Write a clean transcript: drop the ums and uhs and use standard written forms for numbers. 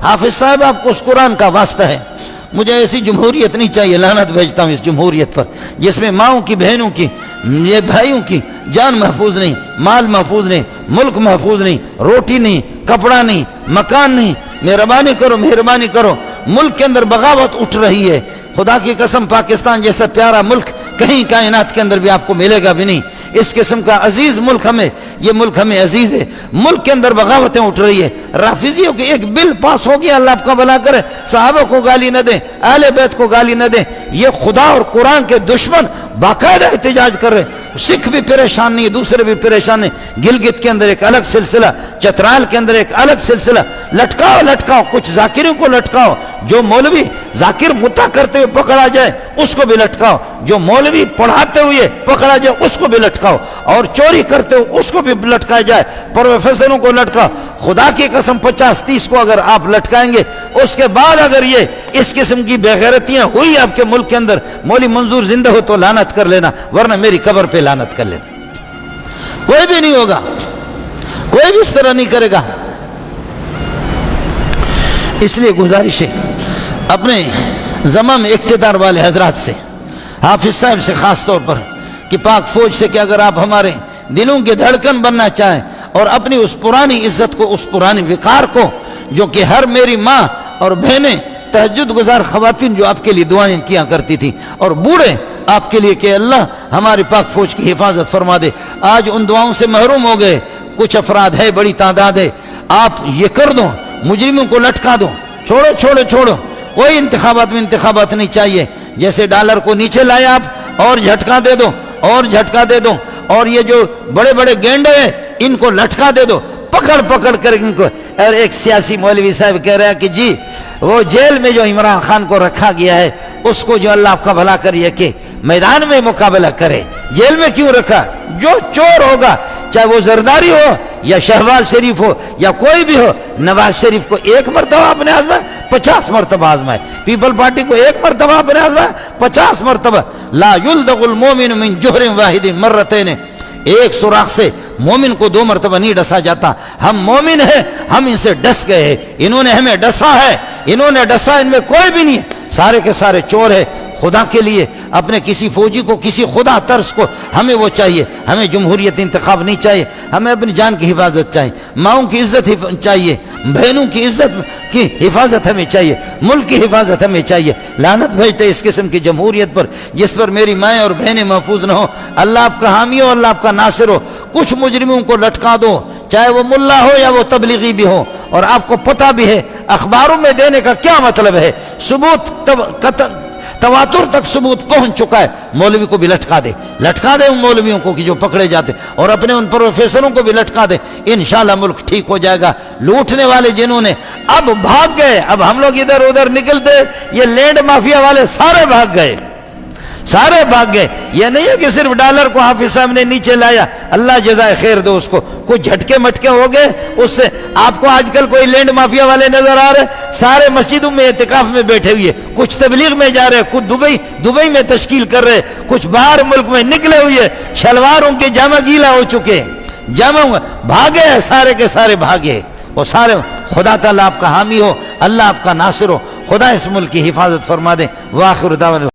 حافظ صاحب آپ کو اس قرآن کا واسطہ ہے، مجھے ایسی جمہوریت نہیں چاہیے، لعنت بھیجتا ہوں اس جمہوریت پر جس میں ماؤں کی، بہنوں کی، یہ بھائیوں کی جان محفوظ نہیں، مال محفوظ نہیں، ملک محفوظ نہیں، روٹی نہیں، کپڑا نہیں، مکان نہیں۔ مہربانی کرو، مہربانی کرو، ملک کے اندر بغاوت اٹھ رہی ہے۔ خدا کی قسم پاکستان جیسا پیارا ملک کہیں کائنات کے اندر بھی آپ کو ملے گا بھی نہیں۔ اس قسم کا عزیز ملک ہمیں، یہ ملک ہمیں عزیز ہے، ملک کے اندر بغاوتیں اٹھ رہی ہے۔ رافضیوں کے ایک بل پاس ہو گیا، اللہ آپ کا بھلا کرے، صحابہ کو گالی نہ دیں، اہل بیت کو گالی نہ دیں، یہ خدا اور قرآن کے دشمن باقاعدہ احتجاج کر رہے۔ سکھ بھی پریشان نہیں، دوسرے بھی پریشان نہیں۔ گلگت کے اندر ایک الگ سلسلہ، چترال کے اندر ایک الگ سلسلہ، لٹکاؤ لٹکاؤ، کچھ ذاکروں کو لٹکاؤ، جو مولوی ذاکر متا کرتے ہوئے پکڑا جائے اس کو بھی لٹکاؤ، جو مولوی پڑھاتے ہوئے پکڑا جائے اس کو بھی لٹکاؤ، اور چوری کرتے ہوئے اس کو بھی لٹکایا جائے، پروفیسروں کو لٹکاؤ۔ خدا کی قسم 50-30 کو اگر آپ لٹکائیں گے، اس کے بعد اگر یہ اس قسم کی بے غیرتیاں ہوئی آپ کے ملک کے اندر، مولوی منظور زندہ ہو تو لعنت کر لینا، ورنہ میری قبر پہ لعنت کر لینا۔ کوئی بھی نہیں ہوگا، کوئی بھی اس طرح نہیں کرے گا۔ اس لیے گزارش ہے اپنے زمام اقتدار والے حضرات سے، حافظ صاحب سے خاص طور پر، کہ پاک فوج سے، کہ اگر آپ ہمارے دلوں کے دھڑکن بننا چاہیں اور اپنی اس پرانی عزت کو، اس پرانی وقار کو، جو کہ ہر میری ماں اور بہنیں، تہجد گزار خواتین جو آپ کے لیے دعائیں کیا کرتی تھی، اور بوڑھے آپ کے لیے کہ اللہ ہماری پاک فوج کی حفاظت فرما دے، آج ان دعاؤں سے محروم ہو گئے۔ کچھ افراد ہے، بڑی تعداد ہے، آپ یہ کر دو، مجرموں کو لٹکا دو، چھوڑو چھوڑو چھوڑو، کوئی انتخابات میں انتخابات نہیں چاہیے۔ جیسے ڈالر کو نیچے لائے آپ، اور جھٹکا دے دو، اور جھٹکا دے دو، اور یہ جو بڑے بڑے گینڈے ہیں ان کو لٹکا دے دو، پکڑ پکڑ کر ان کو۔ اور ایک سیاسی مولوی صاحب کہہ رہا ہے کہ جی وہ جیل میں جو عمران خان کو رکھا گیا ہے، اس کو جو اللہ آپ کا بھلا کریے کہ میدان میں مقابلہ کرے، جیل میں کیوں رکھا؟ جو چور ہوگا، چاہے وہ زرداری ہو یا شہباز شریف ہو یا کوئی بھی ہو، نواز شریف کو ایک مرتبہ آپ نے آزمائے، 50 مرتبہ آزمائے، پیپل پارٹی کو ایک مرتبہ آپ نے آزمائے، 50 مرتبہ۔ لا یلدغ المومن من جحر واحد مرتين، ایک سوراخ سے مومن کو 2 مرتبہ نہیں ڈسا جاتا۔ ہم مومن ہیں، ہم ان سے ڈس گئے ہیں، انہوں نے ہمیں ڈسا ہے، انہوں نے ڈسا، ان میں کوئی بھی نہیں ہے، سارے کے سارے چور ہے۔ خدا کے لیے اپنے کسی فوجی کو، کسی خدا ترس کو، ہمیں وہ چاہیے، ہمیں جمہوریت انتخاب نہیں چاہیے، ہمیں اپنی جان کی حفاظت چاہیے، ماؤں کی عزت چاہیے، بہنوں کی عزت کی حفاظت ہمیں چاہیے، ملک کی حفاظت ہمیں چاہیے۔ لعنت بھیجتے اس قسم کی جمہوریت پر جس پر میری مائیں اور بہنیں محفوظ نہ ہو۔ اللہ آپ کا حامی ہو، اللہ آپ کا ناصر ہو۔ کچھ مجرموں کو لٹکا دو، چاہے وہ ملا ہو یا وہ تبلیغی بھی ہو، اور آپ کو پتہ بھی ہے اخباروں میں دینے کا کیا مطلب ہے، ثبوت تواتر تک ثبوت پہنچ چکا ہے، مولوی کو بھی لٹکا دے، لٹکا دے ان مولویوں کو کہ جو پکڑے جاتے، اور اپنے ان پروفیسروں کو بھی لٹکا دے۔ انشاءاللہ ملک ٹھیک ہو جائے گا۔ لوٹنے والے جنہوں نے اب بھاگ گئے، اب ہم لوگ ادھر ادھر نکلتے، یہ لینڈ مافیا والے سارے بھاگ گئے، سارے بھاگ گئے۔ یہ نہیں ہے کہ صرف ڈالر کو حافظ صاحب نے نیچے لایا، اللہ جزائے خیر دو اس کو، کچھ جھٹکے مٹکے ہو گئے اس سے۔ آپ کو آج کل کوئی لینڈ مافیا والے نظر آ رہے؟ سارے مسجدوں میں اعتکاف میں بیٹھے ہوئے، کچھ تبلیغ میں جا رہے، کچھ دبئی میں تشکیل کر رہے، کچھ باہر ملک میں نکلے ہوئے، شلواروں کے جامع گیلا ہو چکے، جامع بھاگے، سارے کے سارے بھاگے، وہ سارے۔ خدا تعالیٰ آپ کا حامی ہو، اللہ آپ کا ناصر ہو، خدا اس ملک کی حفاظت فرما دے۔ وآخر دعوانا